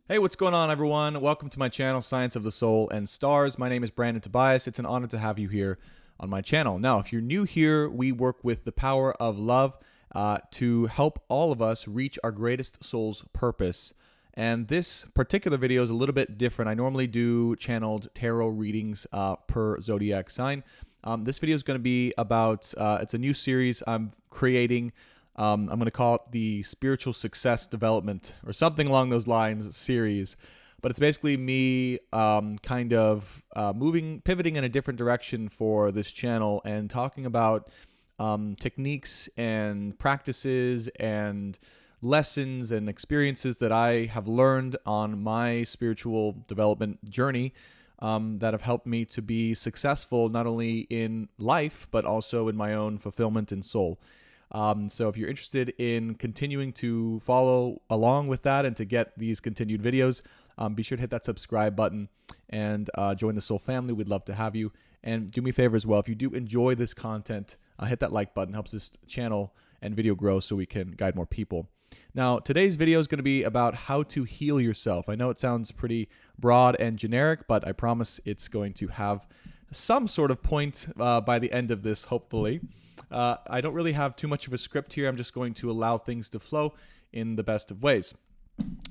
Hey, what's going on, everyone? Welcome to my channel, Science of the Soul and Stars. My name is Brandon Tobias. It's an honor to have you here on my channel. Now, if you're new here, we work with the power of love to help all of us reach our greatest soul's purpose. And this particular video is a little bit different. I normally do channeled tarot readings per zodiac sign. This video is going to be about, it's a new series I'm creating. I'm going to call it the Spiritual Success Development or something along those lines series. But it's basically me pivoting in a different direction for this channel and talking about techniques and practices and lessons and experiences that I have learned on my spiritual development journey that have helped me to be successful not only in life, but also in my own fulfillment and soul. So if you're interested in continuing to follow along with that and to get these continued videos, be sure to hit that subscribe button and join the Soul family. We'd love to have you. And do me a favor as well, if you do enjoy this content, hit that like button. Helps this channel and video grow so we can guide more people. Now, today's video is going to be about how to heal yourself. I know it sounds pretty broad and generic, but I promise it's going to have some sort of point by the end of this, hopefully. I don't really have too much of a script here. I'm just going to allow things to flow in the best of ways.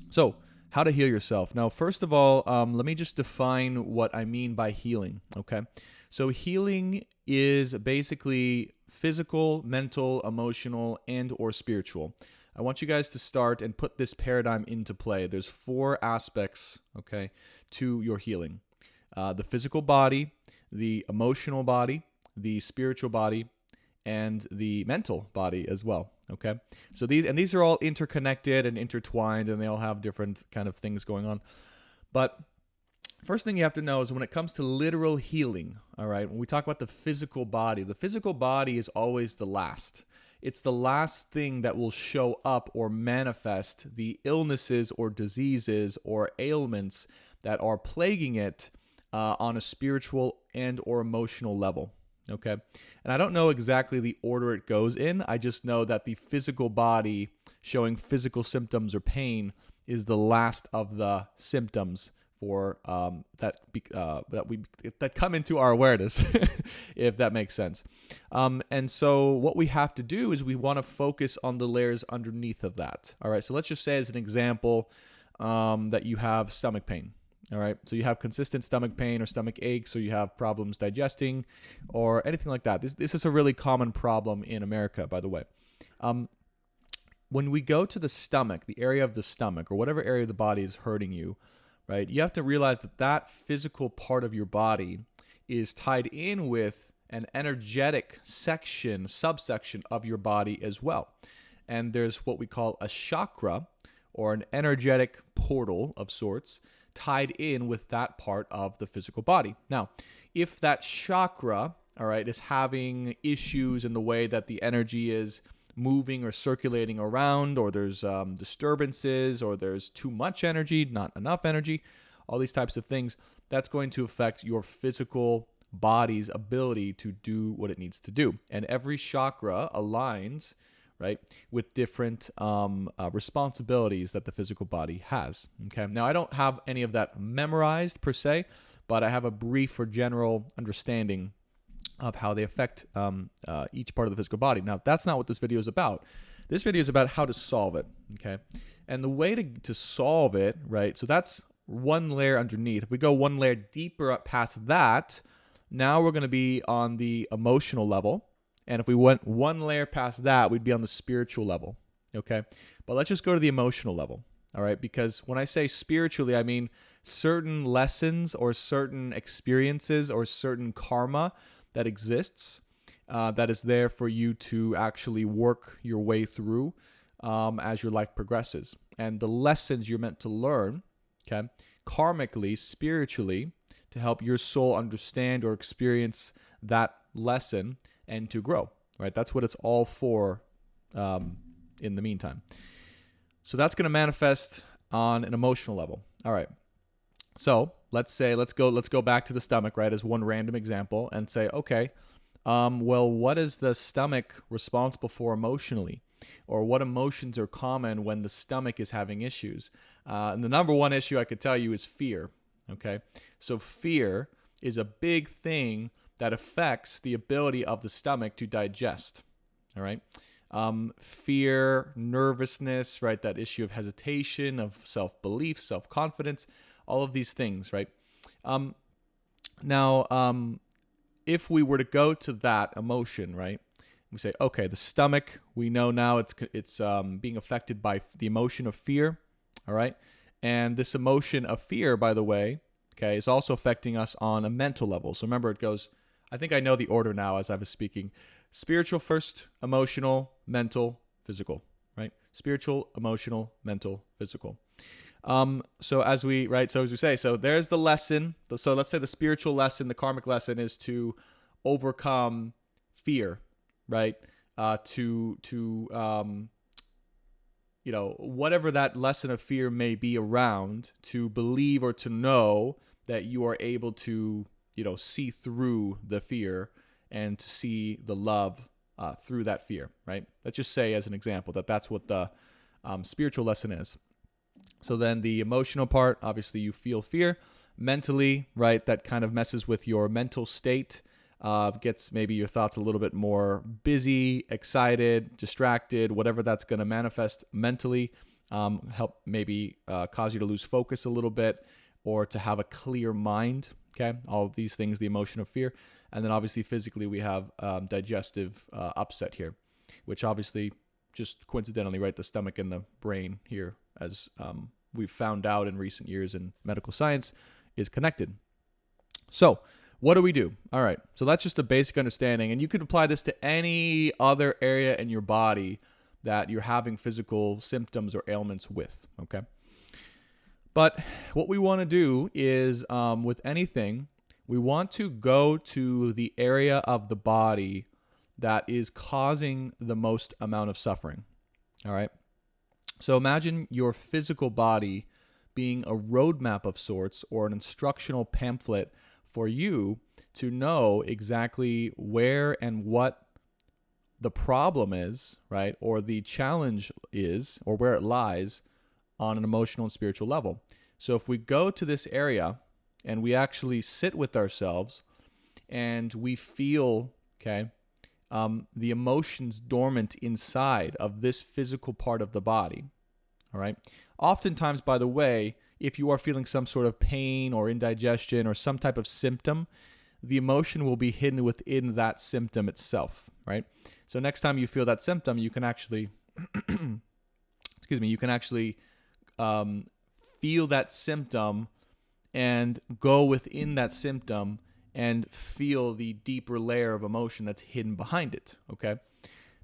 So, how to heal yourself. Now, first of all, let me just define what I mean by healing, okay? So, healing is basically physical, mental, emotional, and or spiritual. I want you guys to start and put this paradigm into play. There's 4 aspects, okay, to your healing. The physical body, the emotional body, the spiritual body, and the mental body as well, okay? So these are all interconnected and intertwined, and they all have different kind of things going on. But first thing you have to know is when it comes to literal healing, all right, when we talk about the physical body is always the last. It's the last thing that will show up or manifest the illnesses or diseases or ailments that are plaguing it on a spiritual and or emotional level. Okay. And I don't know exactly the order it goes in. I just know that the physical body showing physical symptoms or pain is the last of the symptoms for that come into our awareness, if that makes sense. And so what we have to do is we want to focus on the layers underneath of that. All right. So let's just say as an example that you have stomach pain. All right, so you have consistent stomach pain or stomach aches, or you have problems digesting or anything like that. This is a really common problem in America, by the way. When we go to the stomach, the area of the stomach or whatever area of the body is hurting you, right, you have to realize that that physical part of your body is tied in with an energetic subsection of your body as well. And there's what we call a chakra or an energetic portal of sorts tied in with that part of the physical body. Now, if that chakra, all right, is having issues in the way that the energy is moving or circulating around, or there's disturbances, or there's too much energy, not enough energy, all these types of things, that's going to affect your physical body's ability to do what it needs to do. And every chakra aligns, right, with different responsibilities that the physical body has. Okay. Now, I don't have any of that memorized per se, but I have a brief or general understanding of how they affect each part of the physical body. Now, that's not what this video is about. This video is about how to solve it. Okay. And the way to solve it, right, so that's one layer underneath. If we go one layer deeper up past that, now we're going to be on the emotional level. And if we went one layer past that, we'd be on the spiritual level, okay? But let's just go to the emotional level, all right? Because when I say spiritually, I mean certain lessons or certain experiences or certain karma that exists that is there for you to actually work your way through as your life progresses. And the lessons you're meant to learn, okay, karmically, spiritually, to help your soul understand or experience that lesson and to grow, right? That's what it's all for in the meantime. So that's going to manifest on an emotional level. All right. So let's go back to the stomach, right, as one random example and say, okay, well, what is the stomach responsible for emotionally? Or what emotions are common when the stomach is having issues? And the number one issue I could tell you is fear. Okay, so fear is a big thing that affects the ability of the stomach to digest. All right. Fear, nervousness, right? That issue of hesitation, of self-belief, self-confidence, all of these things, right? Now, if we were to go to that emotion, right? We say, okay, the stomach, we know now it's being affected by the emotion of fear, all right? And this emotion of fear, by the way, okay, is also affecting us on a mental level. So remember, it goes, I think I know the order now as I was speaking. Spiritual first, emotional, mental, physical, right? Spiritual, emotional, mental, physical. So as we say, so there's the lesson. So let's say the spiritual lesson, the karmic lesson is to overcome fear, right? Whatever that lesson of fear may be around, to believe or to know that you are able to, see through the fear and to see the love through that fear, right? Let's just say as an example that's what the spiritual lesson is. So then the emotional part, obviously you feel fear. Mentally, right, that kind of messes with your mental state, gets maybe your thoughts a little bit more busy, excited, distracted, whatever that's going to manifest mentally, help maybe cause you to lose focus a little bit or to have a clear mind, okay? All of these things, the emotion of fear. And then obviously physically we have digestive upset here, which obviously just coincidentally, right, the stomach and the brain here, as we've found out in recent years in medical science, is connected. So what do we do? All right, so that's just a basic understanding, and you could apply this to any other area in your body that you're having physical symptoms or ailments with, okay? But what we want to do is, with anything, we want to go to the area of the body that is causing the most amount of suffering, all right? So imagine your physical body being a roadmap of sorts or an instructional pamphlet for you to know exactly where and what the problem is, right? Or the challenge is, or where it lies on an emotional and spiritual level. So if we go to this area and we actually sit with ourselves and we feel, okay, the emotions dormant inside of this physical part of the body, all right? Oftentimes, by the way, if you are feeling some sort of pain or indigestion or some type of symptom, the emotion will be hidden within that symptom itself, right? So next time you feel that symptom, you can actually, feel that symptom and go within that symptom and feel the deeper layer of emotion that's hidden behind it, okay?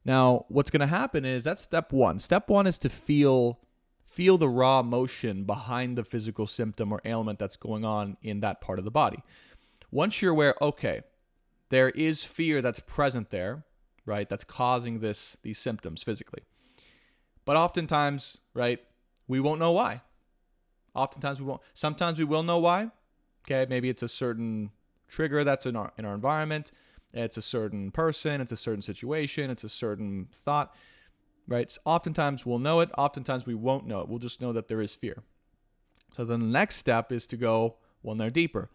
Now, what's going to happen is that's step one. Step one is to feel the raw emotion behind the physical symptom or ailment that's going on in that part of the body. Once you're aware, okay, there is fear that's present there, right, that's causing these symptoms physically. But oftentimes, right, we won't know why. Oftentimes we won't. Sometimes we will know why. Okay, maybe it's a certain trigger that's in our environment. It's a certain person. It's a certain situation. It's a certain thought. Right? So oftentimes we'll know it. Oftentimes we won't know it. We'll just know that there is fear. So then the next step is to go one layer deeper.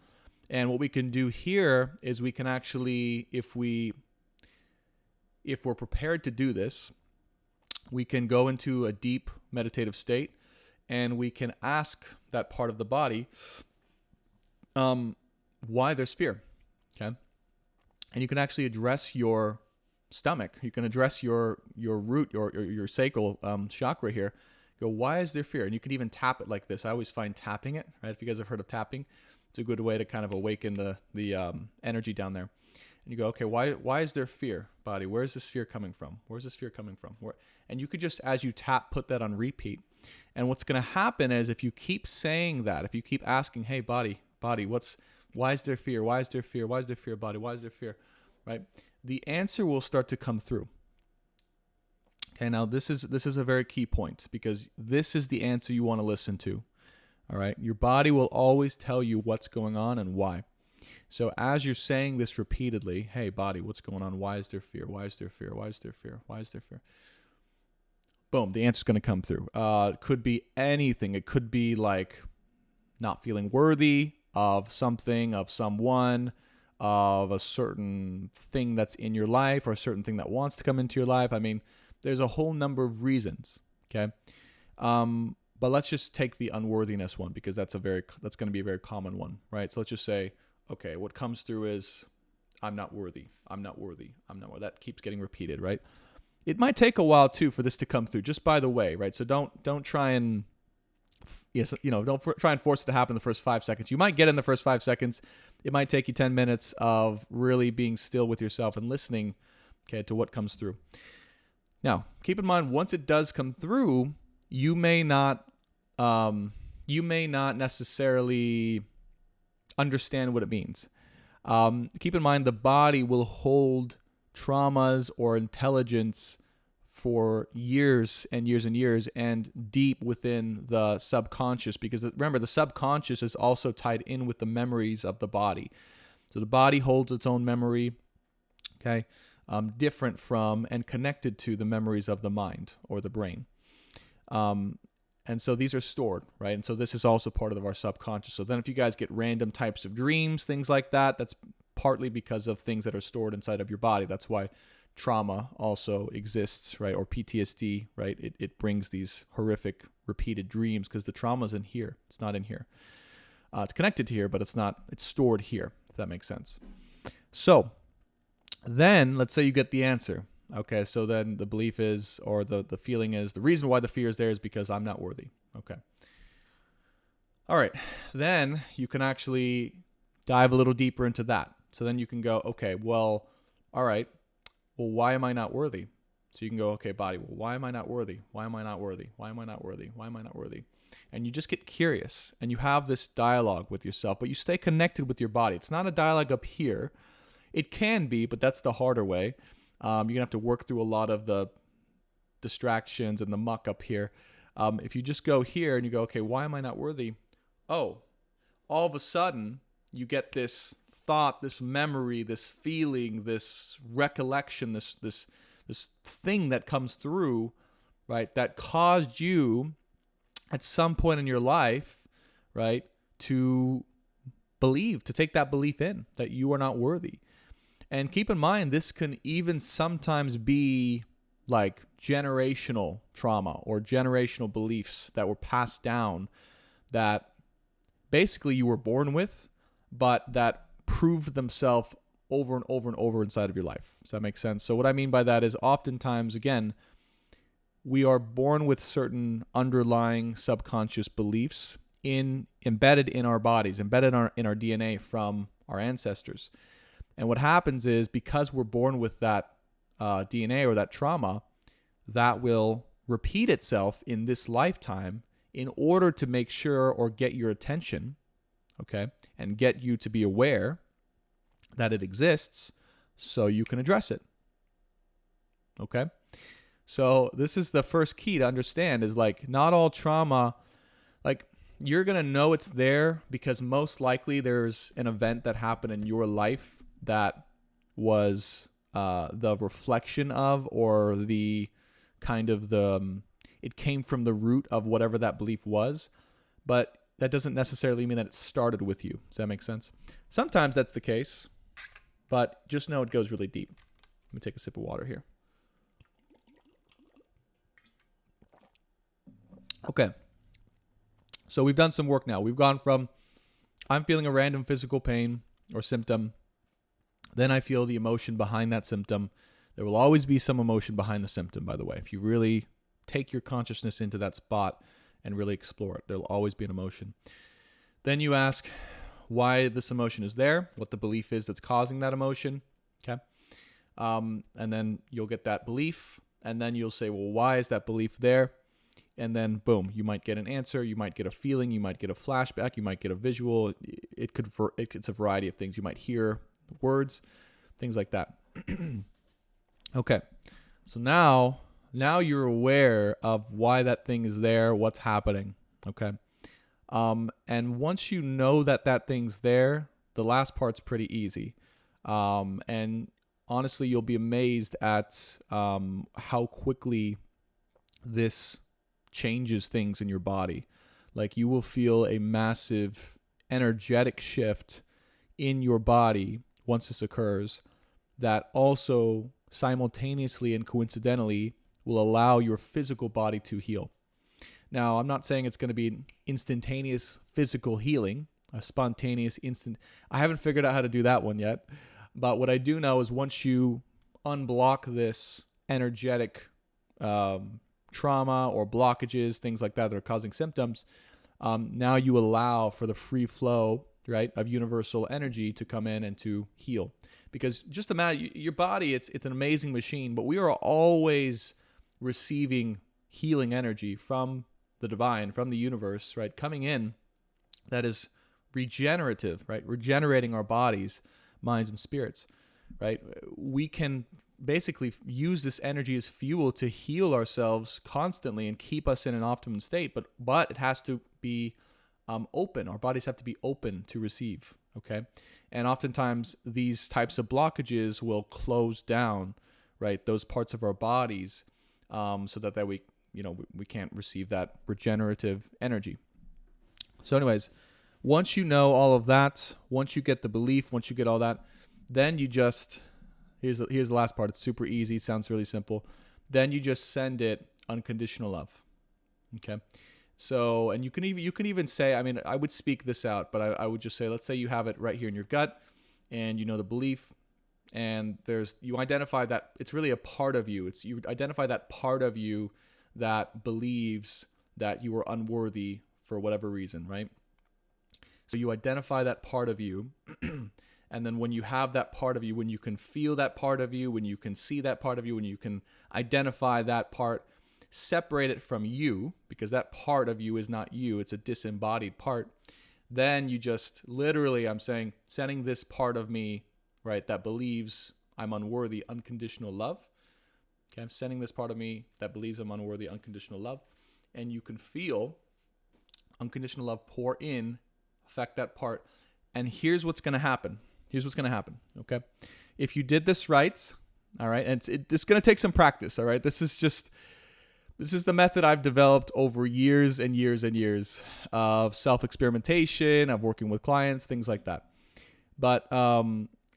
And what we can do here is we can actually, if we're prepared to do this, we can go into a deep meditative state and we can ask that part of the body why there's fear, okay? And you can actually address your stomach. You can address your root, your sacral chakra here. Go, why is there fear? And you can even tap it like this. I always find tapping it, right? If you guys have heard of tapping, it's a good way to kind of awaken the energy down there. And you go, okay, why is there fear, body? Where is this fear coming from? Where's this fear coming from? And you could just, as you tap, put that on repeat. And what's going to happen is if you keep saying that, if you keep asking, hey, body, why is there fear? Why is there fear? Why is there fear, body? Why is there fear? Right? The answer will start to come through. Okay, now this is a very key point because this is the answer you want to listen to. All right? Your body will always tell you what's going on and why. So as you're saying this repeatedly, hey, body, what's going on? Why is there fear? Why is there fear? Why is there fear? Why is there fear? boom, the answer's going to come through. It could be anything. It could be like not feeling worthy of something, of someone, of a certain thing that's in your life, or a certain thing that wants to come into your life. I mean, there's a whole number of reasons, okay? But let's just take the unworthiness one, because that's going to be a very common one, right? So let's just say, okay, what comes through is I'm not worthy. I'm not worthy. I'm not worthy. That keeps getting repeated, right? It might take a while too for this to come through, just by the way, right? So don't try and try and force it to happen in the first 5 seconds. You might get in the first 5 seconds. It might take you 10 minutes of really being still with yourself and listening, okay, to what comes through. Now, keep in mind, once it does come through, you may not necessarily understand what it means. Keep in mind, the body will hold traumas or intelligence for years and years and years, and deep within the subconscious, because remember, the subconscious is also tied in with the memories of the body. So the body holds its own memory, okay, different from and connected to the memories of the mind or the brain. And so these are stored, right? And so this is also part of our subconscious. So then if you guys get random types of dreams, things like that, that's partly because of things that are stored inside of your body. That's why trauma also exists, right? Or PTSD, right? It brings these horrific repeated dreams because the trauma's in here. It's not in here. It's connected to here, but it's stored here, if that makes sense. So then let's say you get the answer. Okay, so then the belief is, or the feeling is, the reason why the fear is there is because I'm not worthy. Okay. All right. Then you can actually dive a little deeper into that. So then you can go, okay, well, all right, well, why am I not worthy? So you can go, okay, body, well, why am I not worthy? Why am I not worthy? Why am I not worthy? Why am I not worthy? And you just get curious, and you have this dialogue with yourself, but you stay connected with your body. It's not a dialogue up here. It can be, but that's the harder way. You're going to have to work through a lot of the distractions and the muck up here. If you just go here and you go, okay, why am I not worthy? Oh, all of a sudden you get this thought, this memory, this feeling, this recollection, this thing that comes through, right, that caused you at some point in your life, right, to take that belief in that you are not worthy. And keep in mind, this can even sometimes be like generational trauma or generational beliefs that were passed down that basically you were born with, but that proved themselves over and over and over inside of your life. Does that make sense? So what I mean by that is oftentimes, again, we are born with certain underlying subconscious beliefs embedded in our bodies, embedded in our DNA from our ancestors. And what happens is, because we're born with that DNA or that trauma, that will repeat itself in this lifetime in order to make sure or get your attention, okay, and get you to be aware that it exists so you can address it, okay? So this is the first key to understand, is like, not all trauma, like, you're going to know it's there because most likely there's an event that happened in your life that was the reflection of, or the kind of it came from the root of whatever that belief was, but that doesn't necessarily mean that it started with you. Does that make sense? Sometimes that's the case, but just know it goes really deep. Let me take a sip of water here. Okay. So we've done some work now. We've gone from, I'm feeling a random physical pain or symptom. Then I feel the emotion behind that symptom. There will always be some emotion behind the symptom, by the way. If you really take your consciousness into that spot and really explore it, there will always be an emotion. Then you ask why this emotion is there, what the belief is that's causing that emotion, okay? And then you'll get that belief, and then you'll say, well, why is that belief there? And then, boom, you might get an answer, you might get a feeling, you might get a flashback, you might get a visual. It's a variety of things. You might hear words, things like that. Okay, so now you're aware of why that thing is there, what's happening, okay? And once you know that thing's there, the last part's pretty easy. And honestly, you'll be amazed at how quickly this changes things in your body. Like you will feel a massive energetic shift in your body once this occurs that also simultaneously and coincidentally will allow your physical body to heal. Now, I'm not saying it's going to be an instantaneous physical healing, a spontaneous instant. I haven't figured out how to do that one yet. But what I do know is once you unblock this energetic trauma or blockages, things like that are causing symptoms, now you allow for the free flow, right, of universal energy to come in and to heal. Because just imagine your body, it's an amazing machine, but we are always receiving healing energy from the divine, from the universe, right, coming in that is regenerative, right, regenerating our bodies, minds, and spirits, right? We can basically use this energy as fuel to heal ourselves constantly and keep us in an optimum state, but it has to be open. Our bodies have to be open to receive, okay? And oftentimes these types of blockages will close down, right, those parts of our bodies so that we can't receive that regenerative energy. So anyways, once you know all of that, once you get the belief, once you get all that, then you just, here's the last part. It's super easy. Sounds really simple. Then you just send it unconditional love. Okay. So, and you can even say, I mean, I would speak this out, but I would just say, let's say you have it right here in your gut and you know the belief, and you identify that it's really a part of you. You identify that part of you that believes that you are unworthy for whatever reason, right? So you identify that part of you, and then when you have that part of you, when you can feel that part of you, when you can see that part of you, when you can identify that part, separate it from you, because that part of you is not you, it's a disembodied part, then you just literally, I'm saying, sending this part of me, right, that believes I'm unworthy, unconditional love. Okay, I'm sending this part of me that believes I'm unworthy, unconditional love. And you can feel unconditional love pour in, affect that part. And here's what's going to happen. Okay? If you did this right, all right, and it's going to take some practice, all right? This is the method I've developed over years and years and years of self-experimentation, of working with clients, things like that. But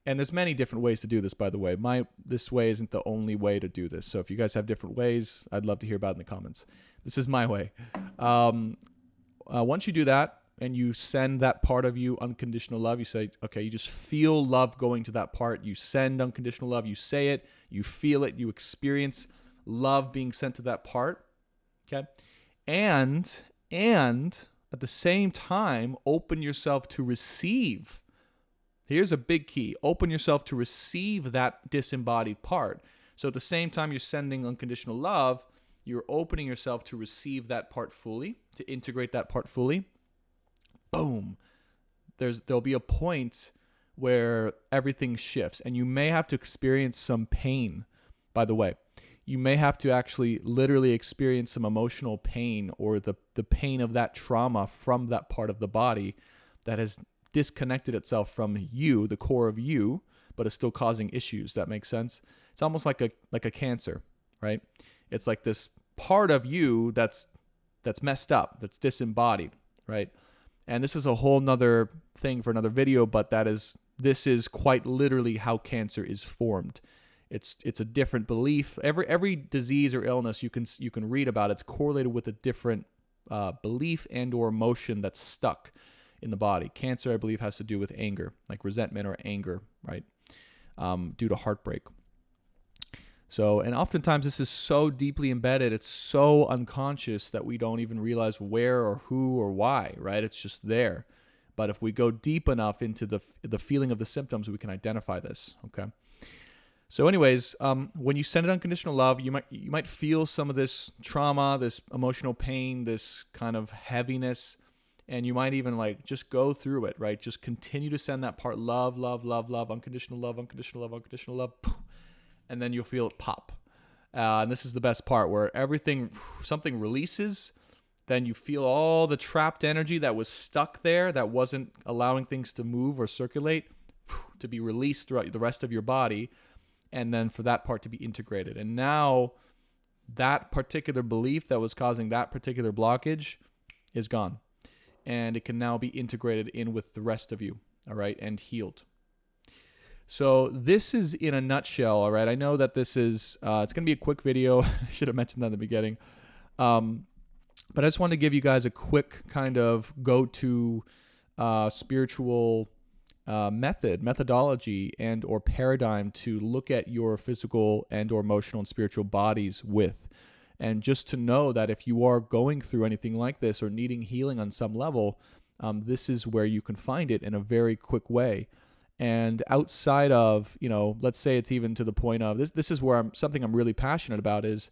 and there's many different ways to do this, by the way. This way isn't the only way to do this. So if you guys have different ways, I'd love to hear about it in the comments. This is my way. Once you do that and you send that part of you unconditional love, you say, okay, you just feel love going to that part. You send unconditional love. You say it. You feel it. You experience love being sent to that part. Okay. And at the same time, open yourself to receive. Here's a big key. Open yourself to receive that disembodied part. So at the same time you're sending unconditional love, you're opening yourself to receive that part fully, to integrate that part fully. Boom. There'll be a point where everything shifts, and you may have to experience some pain, by the way. You may have to actually literally experience some emotional pain, or the pain of that trauma from that part of the body that has disconnected itself from you, the core of you, but is still causing issues. That makes sense? It's almost like a cancer, right? It's like this part of you that's messed up, that's disembodied, right? And this is a whole nother thing for another video, but this is quite literally how cancer is formed. It's a different belief. Every disease or illness you can read about, it's correlated with a different belief and or emotion that's stuck in the body. Cancer, I believe, has to do with anger, like resentment or anger, right? Due to heartbreak. So, and oftentimes this is so deeply embedded, it's so unconscious that we don't even realize where or who or why, right? It's just there. But if we go deep enough into the feeling of the symptoms, we can identify this, okay? So anyways, when you send it unconditional love, you might feel some of this trauma, this emotional pain, this kind of heaviness, and you might even like just go through it, right? Just continue to send that part love, love, love, love, unconditional love, unconditional love, unconditional love, and then you'll feel it pop. And this is the best part where something releases, then you feel all the trapped energy that was stuck there, that wasn't allowing things to move or circulate, to be released throughout the rest of your body, and then for that part to be integrated. And now that particular belief that was causing that particular blockage is gone. And it can now be integrated in with the rest of you, all right, and healed. So this is in a nutshell, all right. I know that this is, it's going to be a quick video. I should have mentioned that in the beginning. But I just wanted to give you guys a quick kind of go-to spiritual methodology and or paradigm to look at your physical and or emotional and spiritual bodies with. And just to know that if you are going through anything like this or needing healing on some level, this is where you can find it in a very quick way. And outside of, let's say it's even to the point of this is where something I'm really passionate about is,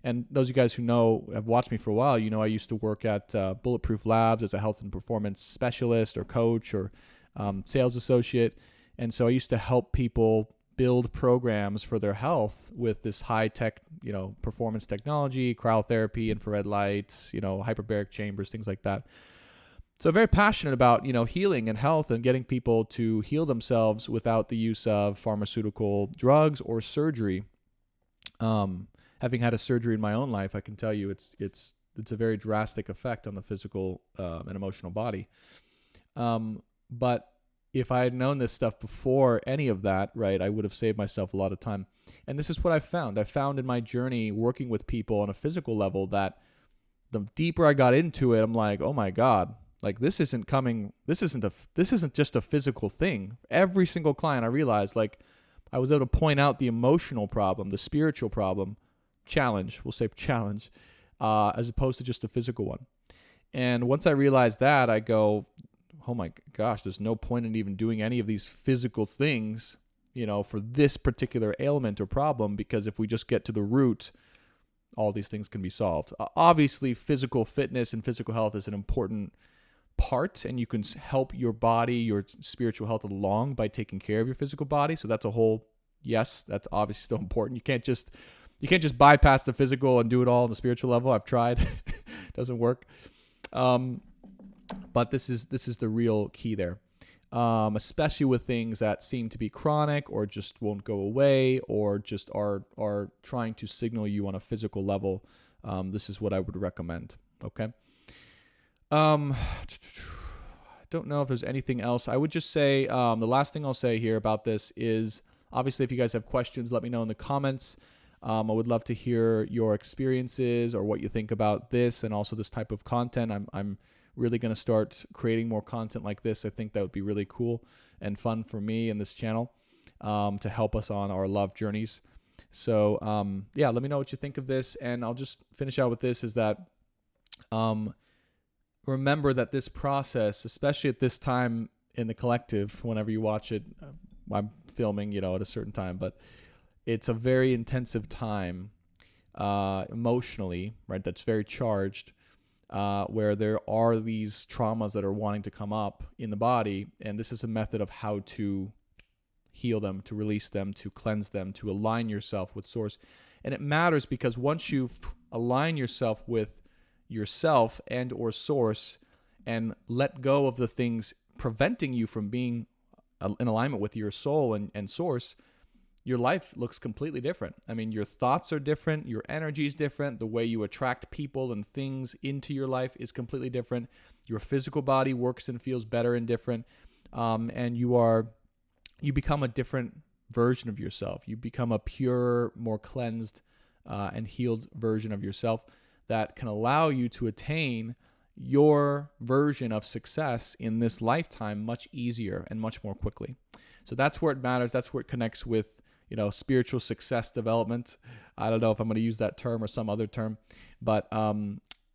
and those of you guys who know, have watched me for a while, I used to work at Bulletproof Labs as a health and performance specialist or coach or sales associate. And so I used to help people build programs for their health with this high-tech, performance technology, cryotherapy, infrared lights, hyperbaric chambers, things like that. So I'm very passionate about, healing and health and getting people to heal themselves without the use of pharmaceutical drugs or surgery. Having had a surgery in my own life, I can tell you it's a very drastic effect on the physical and emotional body. But if I had known this stuff before any of that, right, I would have saved myself a lot of time. And this is what I found. I found in my journey working with people on a physical level that the deeper I got into it, I'm like, oh my God, like this isn't just a physical thing. Every single client, I realized, like, I was able to point out the emotional problem, the spiritual problem, challenge, as opposed to just the physical one. And once I realized that, I go, oh my gosh, there's no point in even doing any of these physical things, for this particular ailment or problem, because if we just get to the root, all these things can be solved. Obviously, physical fitness and physical health is an important part, and you can help your body, your spiritual health along by taking care of your physical body. So that's that's obviously still important. You can't just bypass the physical and do it all on the spiritual level. I've tried. It doesn't work. But this is the real key there. Especially with things that seem to be chronic or just won't go away or just are trying to signal you on a physical level. This is what I would recommend. Okay. I don't know if there's anything else. I would just say the last thing I'll say here about this is, obviously, if you guys have questions, let me know in the comments. I would love to hear your experiences or what you think about this and also this type of content. I'm really going to start creating more content like this. I think that would be really cool and fun for me and this channel to help us on our love journeys. So let me know what you think of this. And I'll just finish out with this, is that remember that this process, especially at this time in the collective, whenever you watch it, I'm filming, at a certain time, but it's a very intensive time emotionally, right? That's very charged, where there are these traumas that are wanting to come up in the body. And this is a method of how to heal them, to release them, to cleanse them, to align yourself with source. And it matters because once you align yourself with yourself and or source and let go of the things preventing you from being in alignment with your soul and source, your life looks completely different. I mean, your thoughts are different, your energy is different, the way you attract people and things into your life is completely different. Your physical body works and feels better and different, and you become a different version of yourself. You become a pure, more cleansed and healed version of yourself that can allow you to attain your version of success in this lifetime much easier and much more quickly. So that's where it matters. That's where it connects with, spiritual success development. I don't know if I'm going to use that term or some other term, but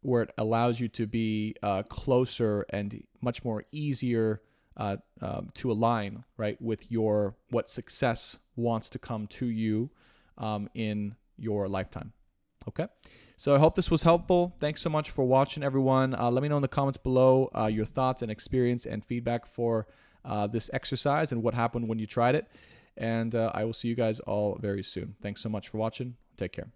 where it allows you to be closer and much more easier to align, right, with what success wants to come to you in your lifetime. Okay. So I hope this was helpful. Thanks so much for watching, everyone. Let me know in the comments below your thoughts and experience and feedback for this exercise and what happened when you tried it. And I will see you guys all very soon. Thanks so much for watching. Take care.